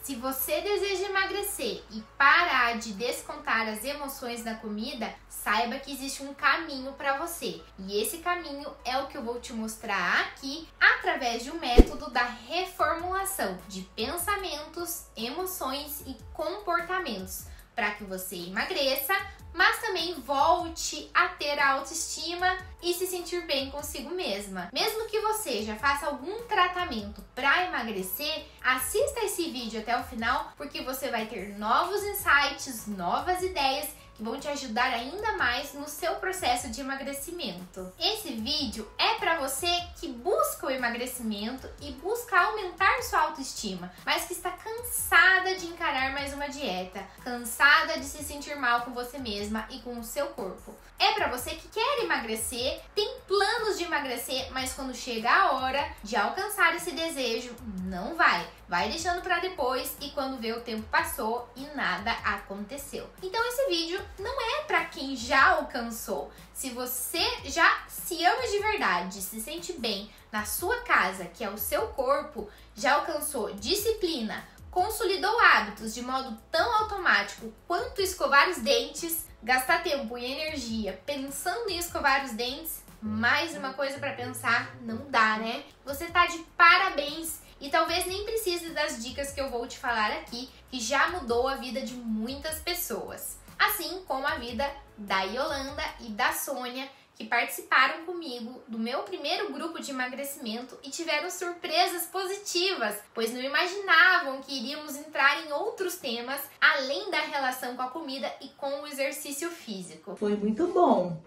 Se você deseja emagrecer e parar de descontar as emoções na comida, saiba que existe um caminho para você. E esse caminho é o que eu vou te mostrar aqui através de um método da reformulação de pensamentos, emoções e comportamentos, para que você emagreça, mas também volte a ter a autoestima e se sentir bem consigo mesma. Mesmo que você já faça algum tratamento para emagrecer, assista esse vídeo até o final, porque você vai ter novos insights, novas ideias que vão te ajudar ainda mais no seu processo de emagrecimento. Esse vídeo é para você que busca o emagrecimento e busca aumentar sua autoestima, mas que está cansada de encarar mais uma dieta, cansada de se sentir mal com você mesma e com o seu corpo. É para você que quer emagrecer, tem planos de emagrecer, mas quando chega a hora de alcançar esse desejo, não vai. Vai deixando para depois e quando vê o tempo passou e nada aconteceu. Então esse vídeo não é para quem já alcançou. Se você já se ama de verdade, se sente bem na sua casa, que é o seu corpo, já alcançou disciplina, consolidou hábitos de modo tão automático quanto escovar os dentes, gastar tempo e energia pensando em escovar os dentes, mais uma coisa para pensar, não dá, né? Você tá de parabéns! E talvez nem precise das dicas que eu vou te falar aqui, que já mudou a vida de muitas pessoas. Assim como a vida da Yolanda e da Sônia, que participaram comigo do meu primeiro grupo de emagrecimento e tiveram surpresas positivas, pois não imaginavam que iríamos entrar em outros temas, além da relação com a comida e com o exercício físico. Foi muito bom.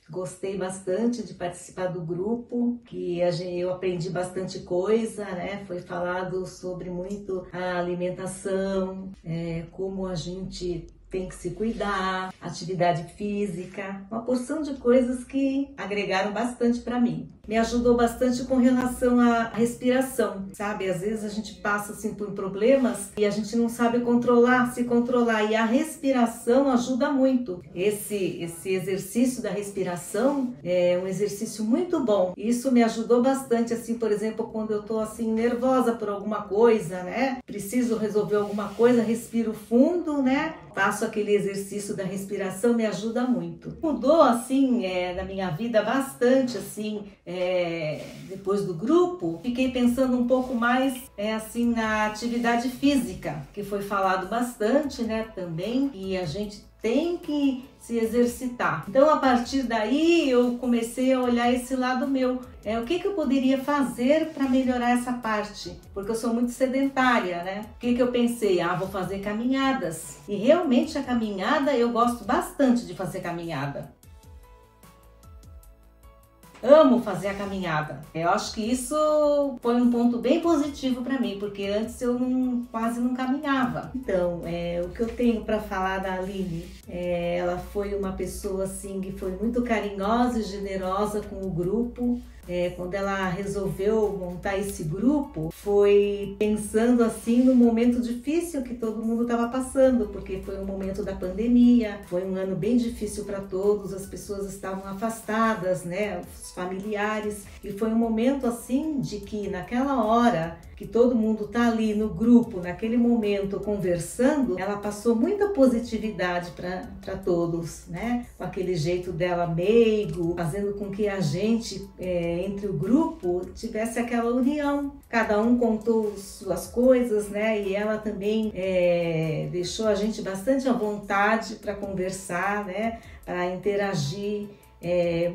Gostei bastante de participar do grupo, que eu aprendi bastante coisa, né? Foi falado sobre muito a alimentação, como a gente tem que se cuidar, atividade física, uma porção de coisas que agregaram bastante para mim. Me ajudou bastante com relação à respiração, sabe? Às vezes a gente passa assim por problemas e a gente não sabe se controlar, e a respiração ajuda muito. Esse exercício da respiração é um exercício muito bom. Isso me ajudou bastante, assim, por exemplo, quando eu tô assim nervosa por alguma coisa, né? Preciso resolver alguma coisa, respiro fundo, né? Faço aquele exercício da respiração, me ajuda muito. Mudou, assim, na minha vida bastante, assim, depois do grupo. Fiquei pensando um pouco mais, assim, na atividade física, que foi falado bastante, né, também, e a gente tem que se exercitar. Então, a partir daí, eu comecei a olhar esse lado meu. O que eu poderia fazer para melhorar essa parte? Porque eu sou muito sedentária, né? O que eu pensei? Vou fazer caminhadas. E realmente a caminhada, eu gosto bastante de fazer caminhada. Amo fazer a caminhada. Eu acho que isso foi um ponto bem positivo para mim, porque antes eu quase não caminhava. Então, o que eu tenho para falar da Aline, ela foi uma pessoa assim que foi muito carinhosa e generosa com o grupo. Quando ela resolveu montar esse grupo, foi pensando assim no momento difícil que todo mundo estava passando, porque foi um momento da pandemia, foi um ano bem difícil para todos, as pessoas estavam afastadas, né, os familiares, e foi um momento assim de que naquela hora que todo mundo tá ali no grupo, naquele momento conversando, ela passou muita positividade para todos, né? Com aquele jeito dela meigo, fazendo com que a gente, entre o grupo, tivesse aquela união. Cada um contou suas coisas, né? E ela também deixou a gente bastante à vontade para conversar, né? Para interagir.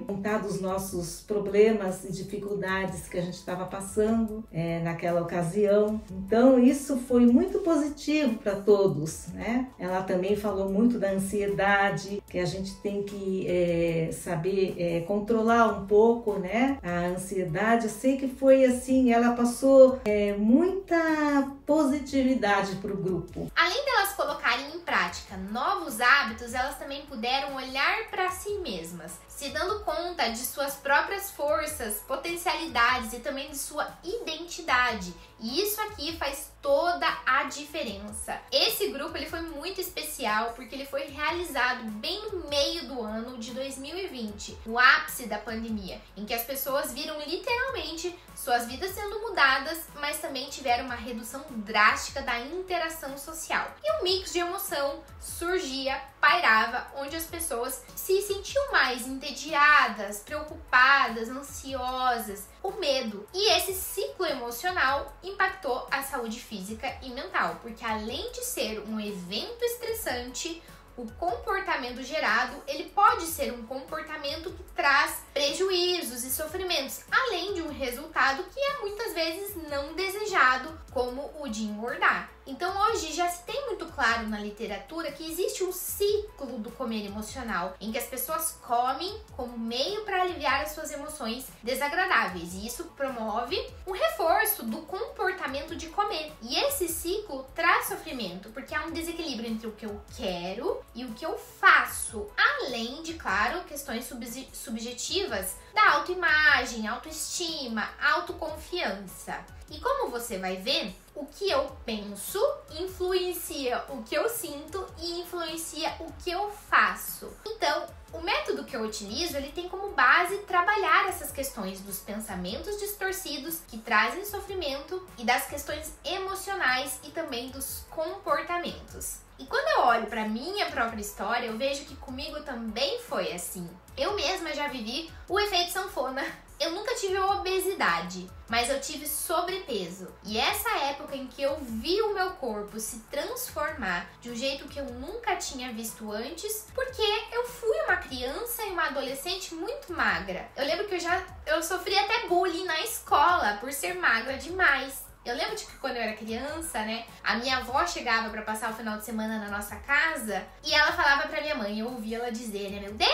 Contar dos nossos problemas e dificuldades que a gente estava passando naquela ocasião. Então isso foi muito positivo para todos, né? Ela também falou muito da ansiedade, que a gente tem que saber controlar um pouco, né? A ansiedade. Eu sei que foi assim, ela passou muita positividade para o grupo. Além delas colocarem em prática novos hábitos, elas também puderam olhar para si mesmas, se dando conta de suas próprias forças, potencialidades e também de sua identidade. E isso aqui faz toda a diferença. Esse grupo ele foi muito especial porque ele foi realizado bem no meio do ano de 2020, no ápice da pandemia, em que as pessoas viram literalmente suas vidas sendo mudadas, mas também tiveram uma redução drástica da interação social. E um mix de emoção surgia, pairava, onde as pessoas se sentiam mais entediadas, preocupadas, ansiosas, o medo. E esse ciclo emocional impactou a saúde física e mental, porque além de ser um evento estressante, o comportamento gerado, ele pode ser um comportamento que traz prejuízos e sofrimentos, além de um resultado que é muitas vezes não desejado, como o de engordar. Então hoje já se tem muito claro na literatura que existe um ciclo do comer emocional, em que as pessoas comem como meio para aliviar as suas emoções desagradáveis, e isso promove um reforço do comportamento de comer. E esse ciclo traz sofrimento, porque há um desequilíbrio entre o que eu quero e o que eu faço, além de, claro, questões subjetivas da autoimagem, autoestima, autoconfiança. E como você vai ver, o que eu penso influencia o que eu sinto e influencia o que eu faço. Então, o método que eu utilizo, ele tem como base trabalhar essas questões dos pensamentos distorcidos que trazem sofrimento e das questões emocionais e também dos comportamentos. E quando eu olho para minha própria história, eu vejo que comigo também foi assim. Eu mesma já vivi o efeito sanfona. Eu nunca tive obesidade, mas eu tive sobrepeso. E essa época em que eu vi o meu corpo se transformar de um jeito que eu nunca tinha visto antes, porque eu fui uma criança e uma adolescente muito magra. Eu lembro que eu sofri até bullying na escola por ser magra demais. Eu lembro de que quando eu era criança, né, a minha avó chegava pra passar o final de semana na nossa casa e ela falava pra minha mãe, eu ouvia ela dizer, né, meu Deus,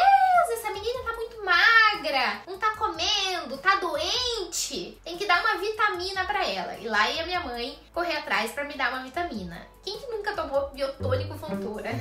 essa menina tá muito magra, não tá comendo, tá doente, tem que dar uma vitamina pra ela. E lá ia minha mãe correr atrás pra me dar uma vitamina. Quem que nunca tomou biotônico Fontoura?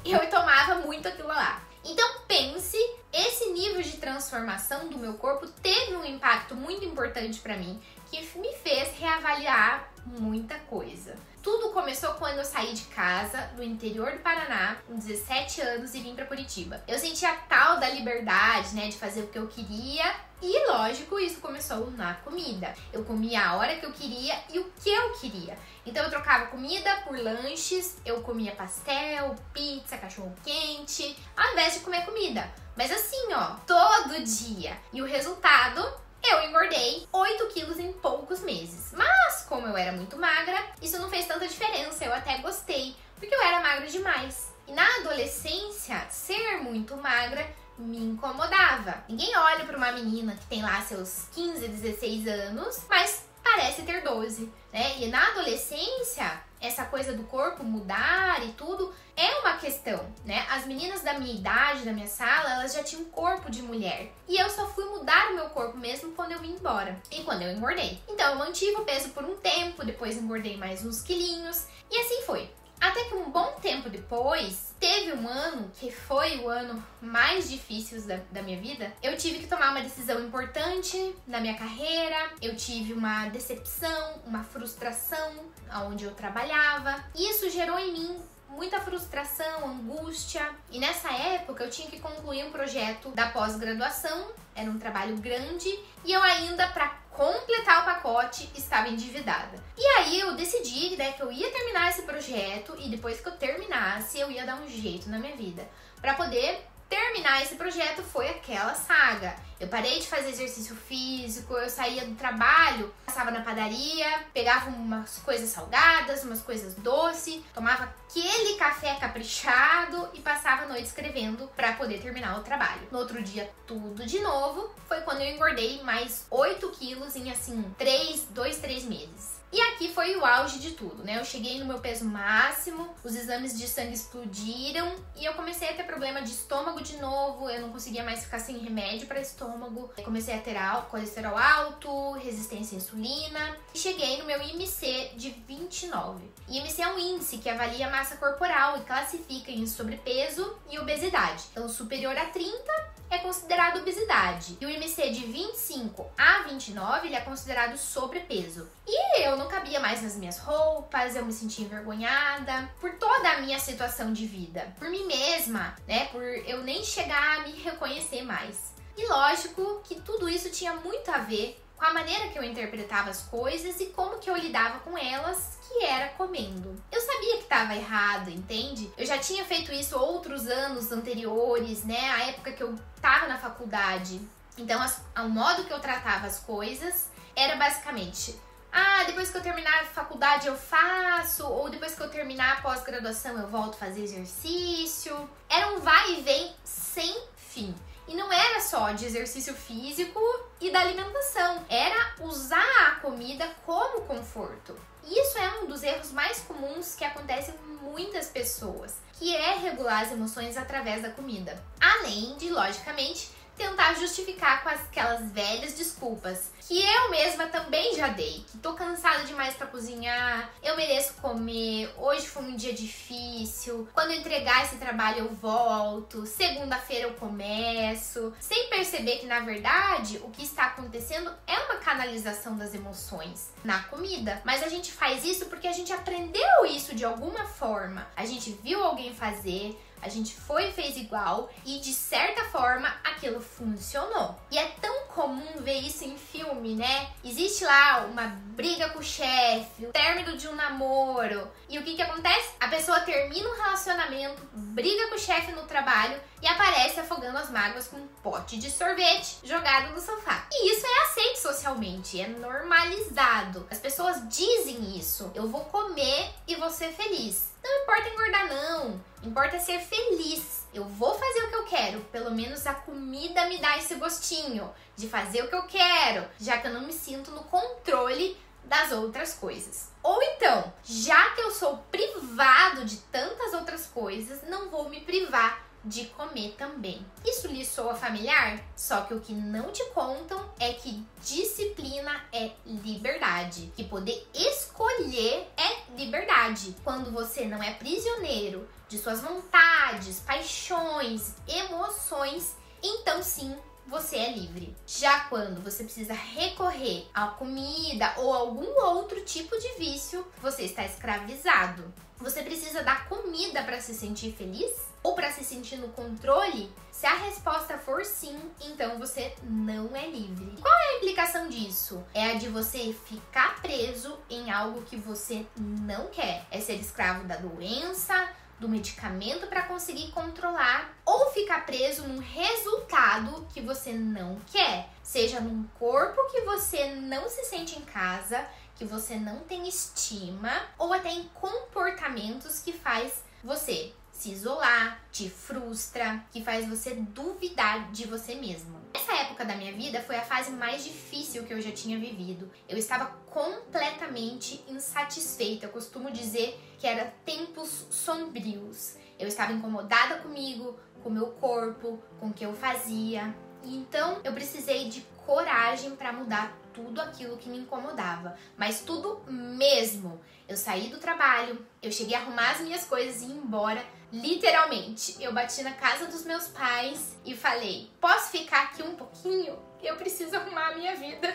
Eu tomava muito aquilo lá. Então pense, esse nível de transformação do meu corpo teve um impacto muito importante pra mim, que me fez reavaliar muita coisa. Tudo começou quando eu saí de casa, do interior do Paraná, com 17 anos, e vim pra Curitiba. Eu senti a tal da liberdade, né, de fazer o que eu queria, e lógico, isso começou na comida. Eu comia a hora que eu queria e o que eu queria. Então eu trocava comida por lanches, eu comia pastel, pizza, cachorro quente, ao invés de comer comida. Mas assim, ó, todo dia. E o resultado, eu engordei 8 quilos em poucos meses. Mas, como eu era muito magra, isso não fez tanta diferença. Eu até gostei, porque eu era magra demais. E na adolescência, ser muito magra me incomodava. Ninguém olha para uma menina que tem lá seus 15, 16 anos, mas parece ter 12, né? E na adolescência, essa coisa do corpo mudar e tudo é uma questão, né? As meninas da minha idade, da minha sala, elas já tinham corpo de mulher. E eu só fui mudar o meu corpo mesmo quando eu vim embora. E quando eu engordei. Então eu mantive o peso por um tempo, depois engordei mais uns quilinhos. E assim foi. Até que um bom tempo depois, teve um ano que foi o ano mais difícil da minha vida. Eu tive que tomar uma decisão importante na minha carreira. Eu tive uma decepção, uma frustração onde eu trabalhava. E isso gerou em mim muita frustração, angústia. E nessa época eu tinha que concluir um projeto da pós-graduação. Era um trabalho grande e eu ainda, para completar o pacote, estava endividada. E aí eu decidi, né, que eu ia terminar esse projeto e depois que eu terminasse, eu ia dar um jeito na minha vida. Para poder terminar esse projeto foi aquela saga. Eu parei de fazer exercício físico, eu saía do trabalho, passava na padaria, pegava umas coisas salgadas, umas coisas doces, tomava aquele café caprichado e passava a noite escrevendo para poder terminar o trabalho. No outro dia, tudo de novo. Foi quando eu engordei mais 8 quilos em assim, 2, 3 meses. E aqui foi o auge de tudo, né? Eu cheguei no meu peso máximo, os exames de sangue explodiram e eu comecei a ter problema de estômago de novo, eu não conseguia mais ficar sem remédio para estômago. Eu comecei a ter colesterol alto, resistência à insulina e cheguei no meu IMC de 29. IMC é um índice que avalia a massa corporal e classifica em sobrepeso e obesidade. Então, superior a 30 é considerado obesidade. E o IMC de 25 a 29, ele é considerado sobrepeso. E eu não cabia mais nas minhas roupas, eu me sentia envergonhada por toda a minha situação de vida. Por mim mesma, né? Por eu nem chegar a me reconhecer mais. E lógico que tudo isso tinha muito a ver com a maneira que eu interpretava as coisas e como que eu lidava com elas, que era comendo. Eu sabia que estava errado, entende? Eu já tinha feito isso outros anos anteriores, né? A época que eu estava na faculdade. Então, o modo que eu tratava as coisas era basicamente: depois que eu terminar a faculdade eu faço, ou depois que eu terminar a pós-graduação eu volto a fazer exercício. Era um vai e vem sem fim. E não era só de exercício físico e da alimentação, era usar a comida como conforto. Isso é um dos erros mais comuns que acontecem com muitas pessoas, que é regular as emoções através da comida. Além de, logicamente, tentar justificar com aquelas velhas desculpas que eu mesma também já dei, que tô cansada demais pra cozinhar, eu mereço comer, hoje foi um dia difícil, quando eu entregar esse trabalho eu volto, segunda-feira eu começo, sem perceber que na verdade o que está acontecendo é uma canalização das emoções na comida, mas a gente faz isso porque a gente aprendeu isso de alguma forma, a gente viu alguém fazer, a gente foi e fez igual e de certa forma aquilo funcionou. E é tão comum ver isso em filme, né? Existe lá uma briga com o chefe, o término de um namoro. E o que acontece? A pessoa termina um relacionamento, briga com o chefe no trabalho e aparece afogando as mágoas com um pote de sorvete jogado no sofá. E isso é aceito socialmente, é normalizado. As pessoas dizem isso. Eu vou comer e vou ser feliz. Não importa engordar não, importa ser feliz. Eu vou fazer o que eu quero, pelo menos a comida me dá esse gostinho de fazer o que eu quero, já que eu não me sinto no controle das outras coisas. Ou então, já que eu sou privado de tantas outras coisas, não vou me privar de comer também. Isso lhe soa familiar? Só que o que não te contam é que disciplina é liberdade, que poder escolher é liberdade. Quando você não é prisioneiro de suas vontades, paixões, emoções, então sim, você é livre. Já quando você precisa recorrer à comida ou algum outro tipo de vício, você está escravizado. Você precisa da comida para se sentir feliz? Ou para se sentir no controle? Se a resposta for sim, então você não é livre. Qual é a implicação disso? É a de você ficar preso em algo que você não quer. É ser escravo da doença, do medicamento para conseguir controlar, ou ficar preso num resultado que você não quer, seja num corpo que você não se sente em casa, que você não tem estima, ou até em comportamentos que faz você se isolar, te frustra, que faz você duvidar de você mesmo. Essa época da minha vida foi a fase mais difícil que eu já tinha vivido. Eu estava completamente insatisfeita. Eu costumo dizer que era tempos sombrios. Eu estava incomodada comigo, com o meu corpo, com o que eu fazia. E então eu precisei de coragem para mudar tudo aquilo que me incomodava, mas tudo mesmo. Eu saí do trabalho, eu cheguei a arrumar as minhas coisas e ir embora. Literalmente, eu bati na casa dos meus pais e falei: posso ficar aqui um pouquinho? Eu preciso arrumar a minha vida.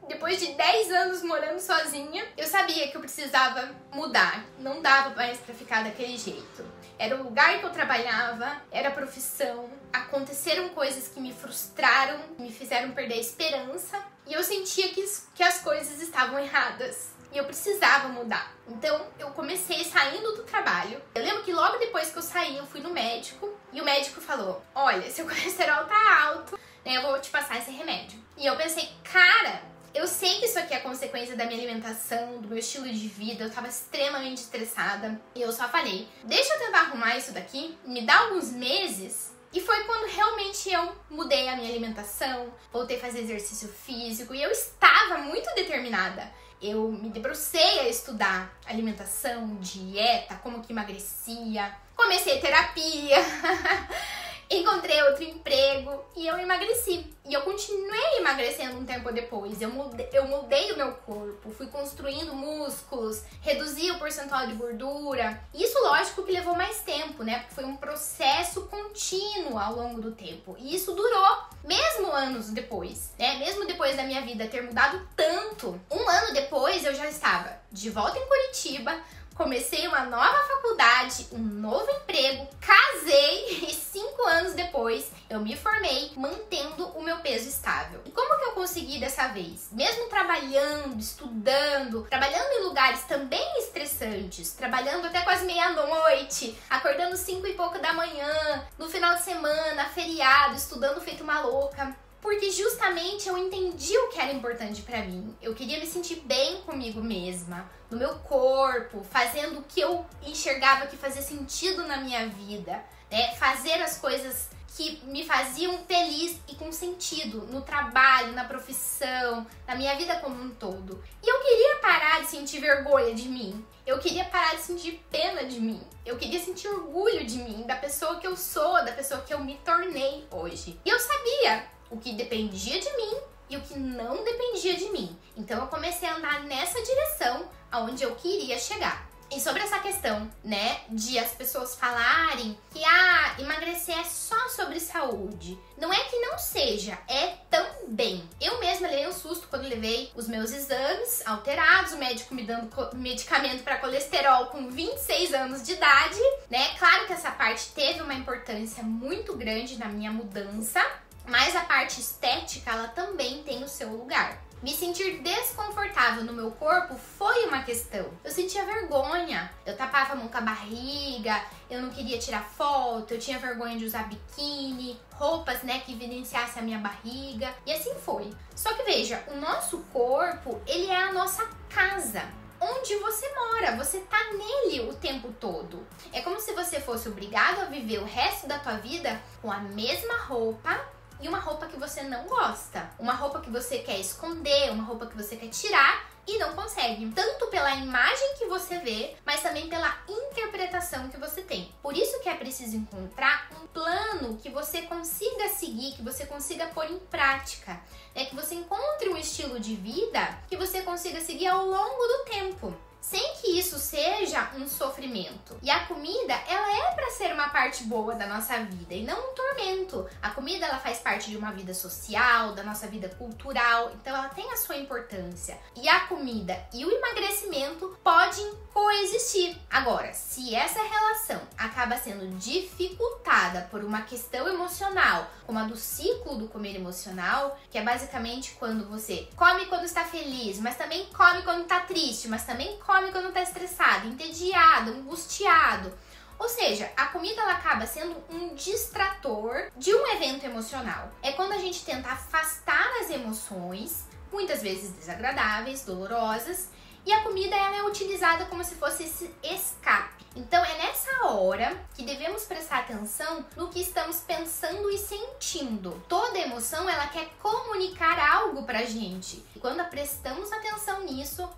Depois de 10 anos morando sozinha, eu sabia que eu precisava mudar. Não dava mais pra ficar daquele jeito. Era o lugar que eu trabalhava, era a profissão. Aconteceram coisas que me frustraram, me fizeram perder a esperança. E eu sentia que as coisas estavam erradas. E eu precisava mudar. Então, eu comecei saindo do trabalho. Eu lembro que logo depois que eu saí, eu fui no médico. E o médico falou: olha, seu colesterol tá alto, né? Eu vou te passar esse remédio. E eu pensei: cara, eu sei que isso aqui é consequência da minha alimentação, do meu estilo de vida. Eu tava extremamente estressada. E eu só falei: deixa eu tentar arrumar isso daqui. Me dá alguns meses. E foi quando realmente eu mudei a minha alimentação. Voltei a fazer exercício físico. E eu estava muito determinada. Eu me debrucei a estudar alimentação, dieta, como que emagrecia. Comecei terapia. encontrei outro emprego e eu emagreci. E eu continuei emagrecendo um tempo depois. Eu mudei o meu corpo, fui construindo músculos, reduzi o percentual de gordura. Isso, lógico, que levou mais tempo, né? Porque foi um processo contínuo ao longo do tempo. E isso durou mesmo anos depois, né? Mesmo depois da minha vida ter mudado tanto. Um ano depois eu já estava de volta em Curitiba, comecei uma nova faculdade, um novo emprego, casei e 5 anos depois eu me formei mantendo o meu peso estável. E como que eu consegui dessa vez? Mesmo trabalhando, estudando, trabalhando em lugares também estressantes, trabalhando até quase meia-noite, acordando 5 e pouco da manhã, no final de semana, feriado, estudando feito uma louca. Porque justamente eu entendi o que era importante pra mim. Eu queria me sentir bem comigo mesma, no meu corpo, fazendo o que eu enxergava que fazia sentido na minha vida, né? Fazer as coisas que me faziam feliz e com sentido no trabalho, na profissão, na minha vida como um todo. E eu queria parar de sentir vergonha de mim. Eu queria parar de sentir pena de mim. Eu queria sentir orgulho de mim, da pessoa que eu sou, da pessoa que eu me tornei hoje. E eu sabia o que dependia de mim e o que não dependia de mim. Então eu comecei a andar nessa direção aonde eu queria chegar. E sobre essa questão, né, de as pessoas falarem que emagrecer é só sobre saúde. Não é que não seja, é também. Eu mesma levei um susto quando levei os meus exames alterados, o médico me dando medicamento para colesterol com 26 anos de idade, né? Claro que essa parte teve uma importância muito grande na minha mudança, mas a parte estética, ela também tem o seu lugar. Me sentir desconfortável no meu corpo foi uma questão. Eu sentia vergonha, eu tapava a mão com a barriga, eu não queria tirar foto, eu tinha vergonha de usar biquíni, roupas, né, que evidenciassem a minha barriga, e assim foi. Só que veja, o nosso corpo, ele é a nossa casa. Onde você mora, você tá nele o tempo todo. É como se você fosse obrigado a viver o resto da tua vida com a mesma roupa, e uma roupa que você não gosta, uma roupa que você quer esconder, uma roupa que você quer tirar e não consegue. Tanto pela imagem que você vê, mas também pela interpretação que você tem. Por isso que é preciso encontrar um plano que você consiga seguir, que você consiga pôr em prática, né? Que você encontre um estilo de vida que você consiga seguir ao longo do tempo, sem que isso seja um sofrimento. E a comida, ela é para ser uma parte boa da nossa vida e não um tormento. A comida, ela faz parte de uma vida social, da nossa vida cultural, então ela tem a sua importância. E a comida e o emagrecimento podem coexistir. Agora, se essa relação acaba sendo dificultada por uma questão emocional, como a do ciclo do comer emocional, que é basicamente quando você come quando está feliz, mas também come quando está triste, mas também come quando está estressado, entediado, angustiado. Ou seja, a comida, ela acaba sendo um distrator de um evento emocional. É quando a gente tenta afastar as emoções, muitas vezes desagradáveis, dolorosas, e a comida, ela é utilizada como se fosse esse escape. Então é nessa hora que devemos prestar atenção no que estamos pensando e sentindo. Toda emoção, ela quer comunicar algo pra gente. E quando prestamos atenção nisso,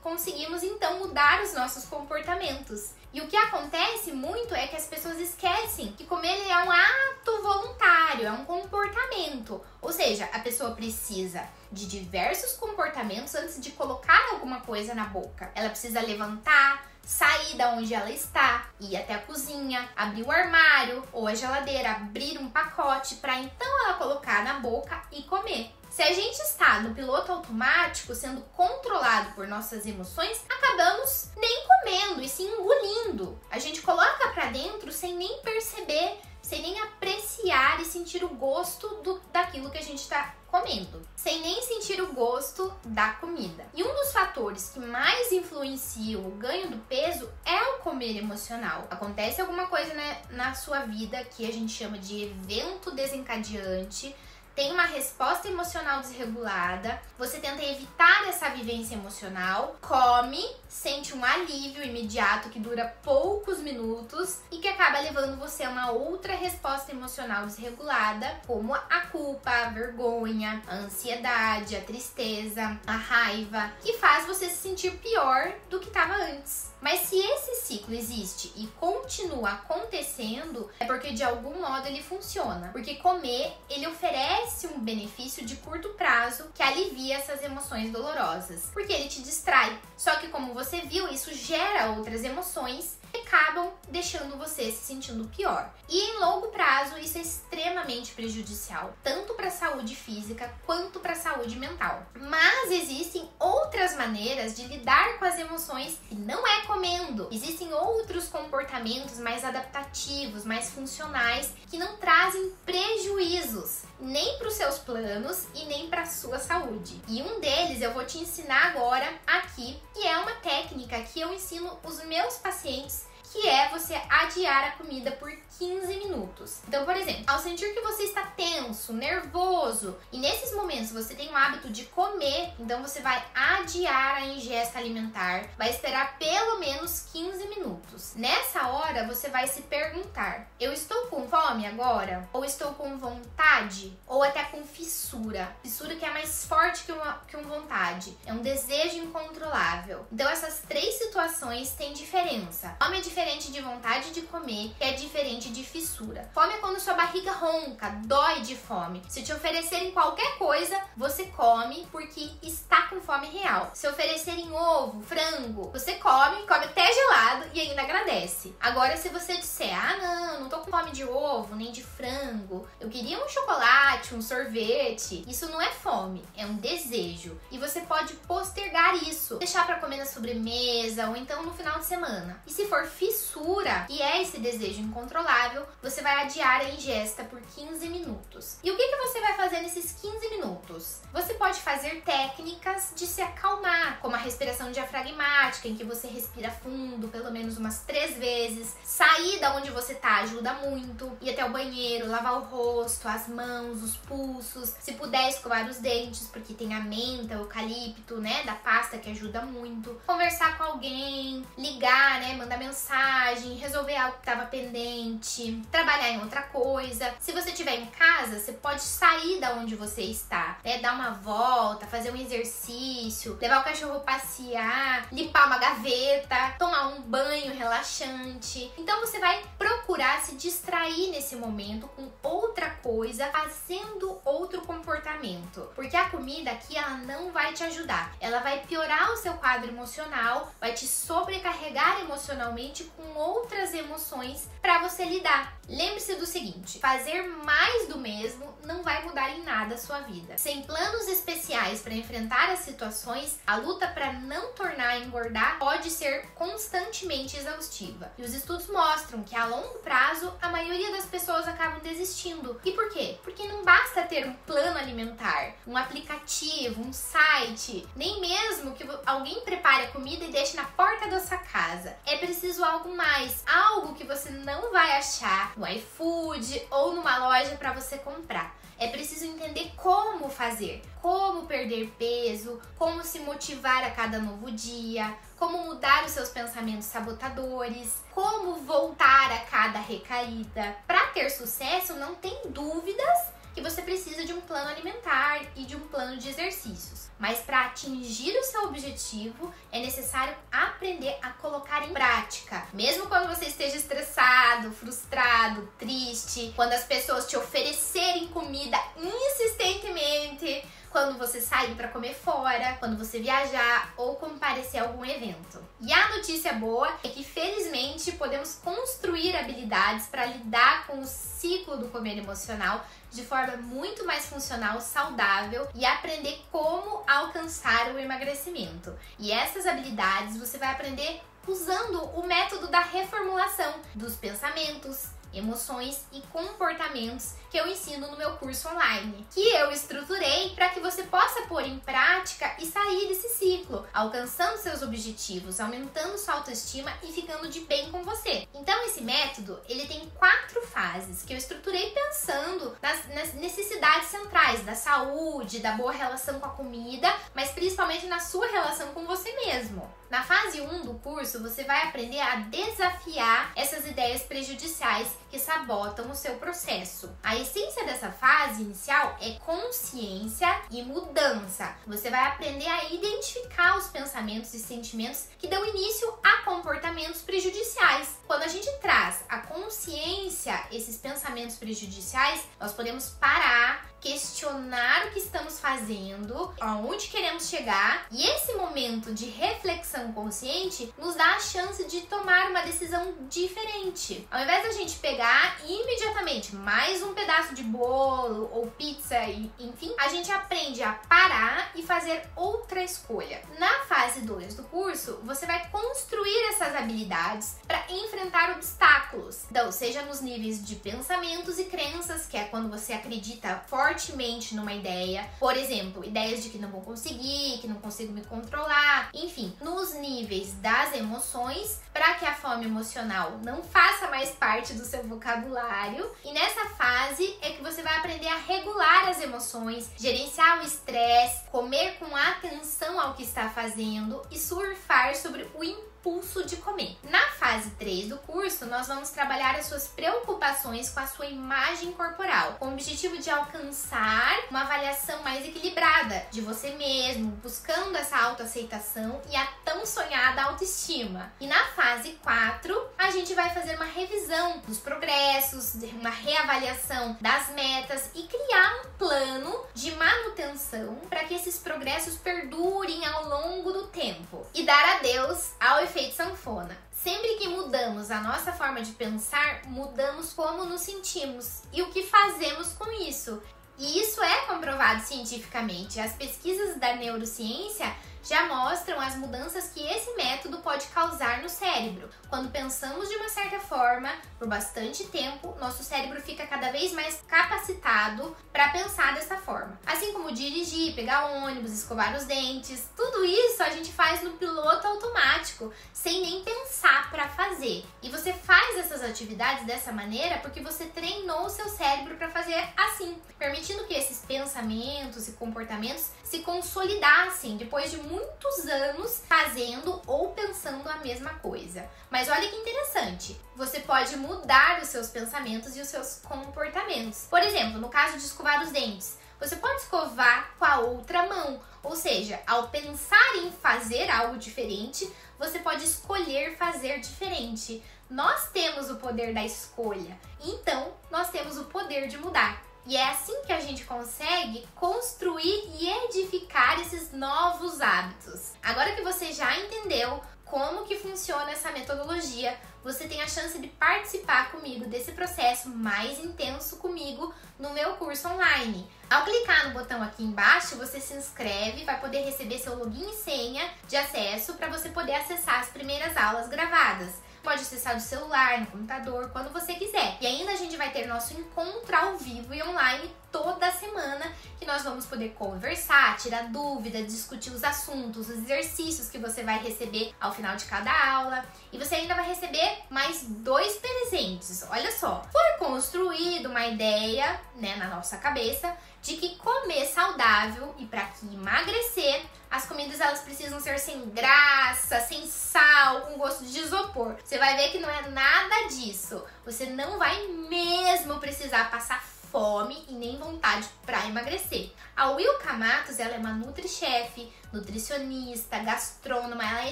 conseguimos então mudar os nossos comportamentos. E o que acontece muito é que as pessoas esquecem que comer é um ato voluntário, é um comportamento. Ou seja, a pessoa precisa de diversos comportamentos antes de colocar alguma coisa na boca. Ela precisa levantar, sair da onde ela está, ir até a cozinha, abrir o armário ou a geladeira, abrir um pacote para então ela colocar na boca e comer. Se a gente está no piloto automático, sendo controlado por nossas emoções, acabamos nem comendo e sim engolindo. A gente coloca para dentro sem nem perceber, sem nem apreciar e sentir o gosto daquilo que a gente está comendo, sem nem sentir o gosto da comida. E um dos fatores que mais influenciam o ganho do peso é o comer emocional. Acontece alguma coisa, né, na sua vida que a gente chama de evento desencadeante, tem uma resposta emocional desregulada, você tenta evitar essa vivência emocional, come, sente um alívio imediato que dura poucos minutos e que acaba levando você a uma outra resposta emocional desregulada, como a culpa, a vergonha, a ansiedade, a tristeza, a raiva, que faz você se sentir pior do que estava antes. Mas se esse ciclo existe e continua acontecendo, é porque de algum modo ele funciona. Porque comer, ele oferece um benefício de curto prazo que alivia essas emoções dolorosas. Porque ele te distrai. Só que como você viu, isso gera outras emoções que acabam deixando você se sentindo pior. E em longo prazo, isso é extremamente prejudicial, tanto para a saúde física quanto para a saúde mental. Mas existem outras maneiras de lidar com as emoções que não é comendo. Existem outros comportamentos mais adaptativos, mais funcionais, que não trazem prejuízos nem para os seus planos e nem para a sua saúde. E um deles eu vou te ensinar agora aqui, que é uma técnica que eu ensino os meus pacientes, que é você adiar a comida por 15 minutos. Então, por exemplo, ao sentir que você está tenso, nervoso, e nesses momentos você tem o hábito de comer, então você vai adiar a ingesta alimentar, vai esperar pelo menos 15 minutos. Nessa hora, você vai se perguntar: eu estou com fome agora? Ou estou com vontade? Ou até com fissura? Fissura que é mais forte que uma vontade. É um desejo incontrolável. Então, essas três situações têm diferença. Fome é diferente de vontade de comer, que é diferente de fissura. Fome é quando sua barriga ronca, dói de fome. Se te oferecerem qualquer coisa, você come porque está com fome real. Se oferecerem ovo, frango, você come até gelado e ainda agradece. Agora, se você disser: ah, não tô com fome de ovo, nem de frango, eu queria um chocolate, um sorvete, isso não é fome, é um desejo. E você pode postergar isso, deixar para comer na sobremesa ou então no final de semana. E se for fissura, que é esse desejo incontrolável, você vai adiar a ingesta por 15 minutos. E o que você vai fazer nesses 15 minutos? Você pode fazer técnicas de se acalmar, como a respiração diafragmática, em que você respira fundo, pelo menos umas 3 vezes. Sair da onde você tá ajuda muito. Ir até o banheiro, lavar o rosto, as mãos, os pulsos. Se puder, escovar os dentes, porque tem a menta, o eucalipto, né, da pasta, que ajuda muito. Conversar com alguém, ligar, né, mandar mensagem, resolver algo que estava pendente, trabalhar em outra coisa. Se você estiver em casa, você pode sair da onde você está, né? Dar uma volta, fazer um exercício, levar o cachorro passear, limpar uma gaveta, tomar um banho relaxante. Então você vai procurar se distrair nesse momento com outra coisa, fazendo outro comportamento. Porque a comida aqui, ela não vai te ajudar. Ela vai piorar o seu quadro emocional, vai te sobrecarregar emocionalmente com outras emoções para você lidar. Lembre-se do seguinte: fazer mais do mesmo não vai mudar em nada a sua vida. Sem planos especiais para enfrentar as situações, a luta para não tornar engordar pode ser constantemente exaustiva. E os estudos mostram que a longo prazo a maioria das pessoas acabam desistindo. E por quê? Porque não basta ter um plano alimentar, um aplicativo, um site, nem mesmo que alguém prepare a comida e deixe na porta da sua casa. É preciso algo mais, algo que você não vai achar no iFood ou numa loja para você comprar. É preciso entender como fazer, como perder peso, como se motivar a cada novo dia, como mudar os seus pensamentos sabotadores, como voltar a cada recaída. Para ter sucesso, não tem dúvidas que você precisa de um plano alimentar e de um plano de exercícios. Mas para atingir o seu objetivo, é necessário aprender a colocar em prática. Mesmo quando você esteja estressado, frustrado, triste, quando as pessoas te oferecerem comida insistentemente, quando você sair para comer fora, quando você viajar ou comparecer a algum evento. E a notícia boa é que, felizmente, podemos construir habilidades para lidar com o ciclo do comer emocional de forma muito mais funcional, saudável, e aprender como alcançar o emagrecimento. E essas habilidades você vai aprender usando o método da reformulação dos pensamentos, emoções e comportamentos que eu ensino no meu curso online, que eu estruturei para que você possa pôr em prática e sair desse ciclo, alcançando seus objetivos, aumentando sua autoestima e ficando de bem com você. Então esse método, ele tem 4 fases que eu estruturei pensando nas necessidades centrais da saúde, da boa relação com a comida, mas principalmente na sua relação com você mesmo. Na fase 1 do curso, você vai aprender a desafiar essas ideias prejudiciais que sabotam o seu processo. A essência dessa fase inicial é consciência e mudança. Você vai aprender a identificar os pensamentos e sentimentos que dão início a comportamentos prejudiciais. Quando a gente traz a consciência, esses pensamentos prejudiciais, nós podemos parar, questionar o que estamos fazendo, aonde queremos chegar, e esse momento de reflexão consciente nos dá a chance de tomar uma decisão diferente. Ao invés da gente pegar e imediatamente mais um pedaço de bolo ou pizza, enfim, a gente aprende a parar e fazer outra escolha. Na fase 2 do curso, você vai construir essas habilidades para enfrentar obstáculos. Então, seja nos níveis de pensamentos e crenças, que é quando você acredita fortemente numa ideia, por exemplo, ideias de que não vou conseguir, que não consigo me controlar, enfim, nos níveis das emoções, para que a fome emocional não faça mais parte do seu vocabulário. E nessa fase é que você vai aprender a regular as emoções, gerenciar o estresse, comer com atenção ao que está fazendo e surfar sobre o impulso de comer. Na fase 3 do curso, nós vamos trabalhar as suas preocupações com a sua imagem corporal, com o objetivo de alcançar uma avaliação mais equilibrada de você mesmo, buscando essa autoaceitação e a tão sonhada autoestima. E na fase 4, a gente vai fazer uma revisão dos progressos, uma reavaliação das metas e criar um plano de manutenção para que esses progressos perdurem ao longo do tempo e dar adeus ao efeito sanfona. Sempre que mudamos a nossa forma de pensar, mudamos como nos sentimos e o que fazemos com isso. E isso é comprovado cientificamente. As pesquisas da neurociência já mostram as mudanças que esse método pode causar no cérebro. Quando pensamos de uma certa forma, por bastante tempo, nosso cérebro fica cada vez mais capacitado para pensar dessa forma. Assim como dirigir, pegar ônibus, escovar os dentes, tudo isso a gente faz no piloto automático, sem nem pensar para fazer. E você faz essas atividades dessa maneira porque você treinou o seu cérebro para fazer assim, permitindo que esses pensamentos e comportamentos se consolidassem depois de muitos anos fazendo ou pensando a mesma coisa. Mas olha que interessante, você pode mudar os seus pensamentos e os seus comportamentos. Por exemplo, no caso de escovar os dentes, você pode escovar com a outra mão, ou seja, ao pensar em fazer algo diferente, você pode escolher fazer diferente. Nós temos o poder da escolha, então nós temos o poder de mudar. E é assim que a gente consegue construir e edificar esses novos hábitos. Agora que você já entendeu como que funciona essa metodologia, você tem a chance de participar comigo desse processo mais intenso comigo no meu curso online. Ao clicar no botão aqui embaixo, você se inscreve, vai poder receber seu login e senha de acesso para você poder acessar as primeiras aulas gravadas. Pode acessar do celular, no computador, quando você quiser. E ainda a gente vai ter nosso encontro ao vivo e online toda semana, que nós vamos poder conversar, tirar dúvidas, discutir os assuntos, os exercícios que você vai receber ao final de cada aula. E você ainda vai receber mais 2 presentes. Olha só, foi construída uma ideia, na nossa cabeça de que comer saudável e para que emagrecer, as comidas elas precisam ser sem graça, sem sal, com gosto de isopor. Você vai ver que não é nada disso. Você não vai mesmo precisar passar fome e nem vontade para emagrecer. A Wilka Matos, ela é uma nutrichefe, nutricionista, gastrônoma, ela é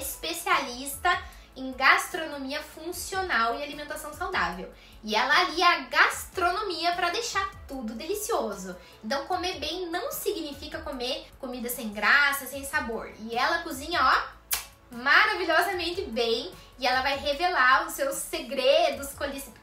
especialista em gastronomia funcional e alimentação saudável. E ela alia a gastronomia para deixar tudo delicioso. Então comer bem não significa comer comida sem graça, sem sabor. E ela cozinha, maravilhosamente bem, e ela vai revelar os seus segredos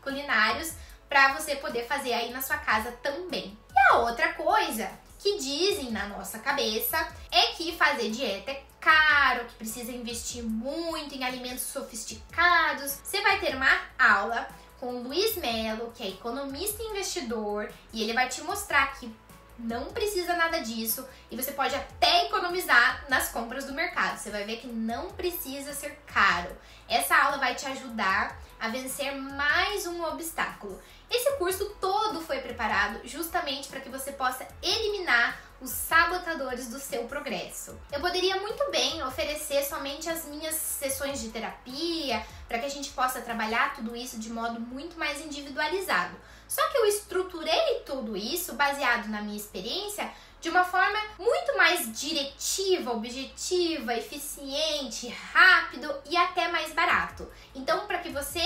culinários para você poder fazer aí na sua casa também. E a outra coisa que dizem na nossa cabeça é que fazer dieta é caro, que precisa investir muito em alimentos sofisticados. Você vai ter uma aula com o Luiz Melo, que é economista e investidor, e ele vai te mostrar que não precisa nada disso e você pode até economizar nas compras do mercado. Você vai ver que não precisa ser caro. Essa aula vai te ajudar a vencer mais um obstáculo. Esse curso todo foi preparado justamente para que você possa eliminar os sabotadores do seu progresso. Eu poderia muito bem oferecer somente as minhas sessões de terapia para que a gente possa trabalhar tudo isso de modo muito mais individualizado. Só que eu estruturei tudo isso baseado na minha experiência de uma forma muito mais diretiva, objetiva, eficiente, rápido e até mais barato. Então, para que você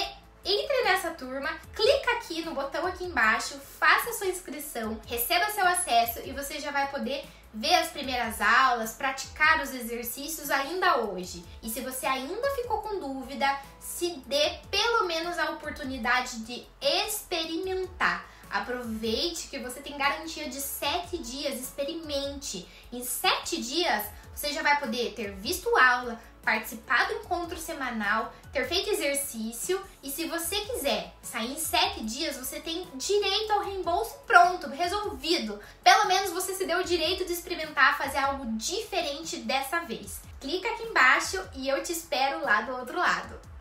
entre nessa turma, clica aqui no botão aqui embaixo, faça sua inscrição, receba seu acesso e você já vai poder ver as primeiras aulas, praticar os exercícios ainda hoje. E se você ainda ficou com dúvida, se dê pelo menos a oportunidade de experimentar. Aproveite que você tem garantia de 7 dias, experimente. Em 7 dias, você já vai poder ter visto aula, participar do encontro semanal, ter feito exercício e se você quiser sair em 7 dias, você tem direito ao reembolso pronto, resolvido. Pelo menos você se deu o direito de experimentar fazer algo diferente dessa vez. Clica aqui embaixo e eu te espero lá do outro lado.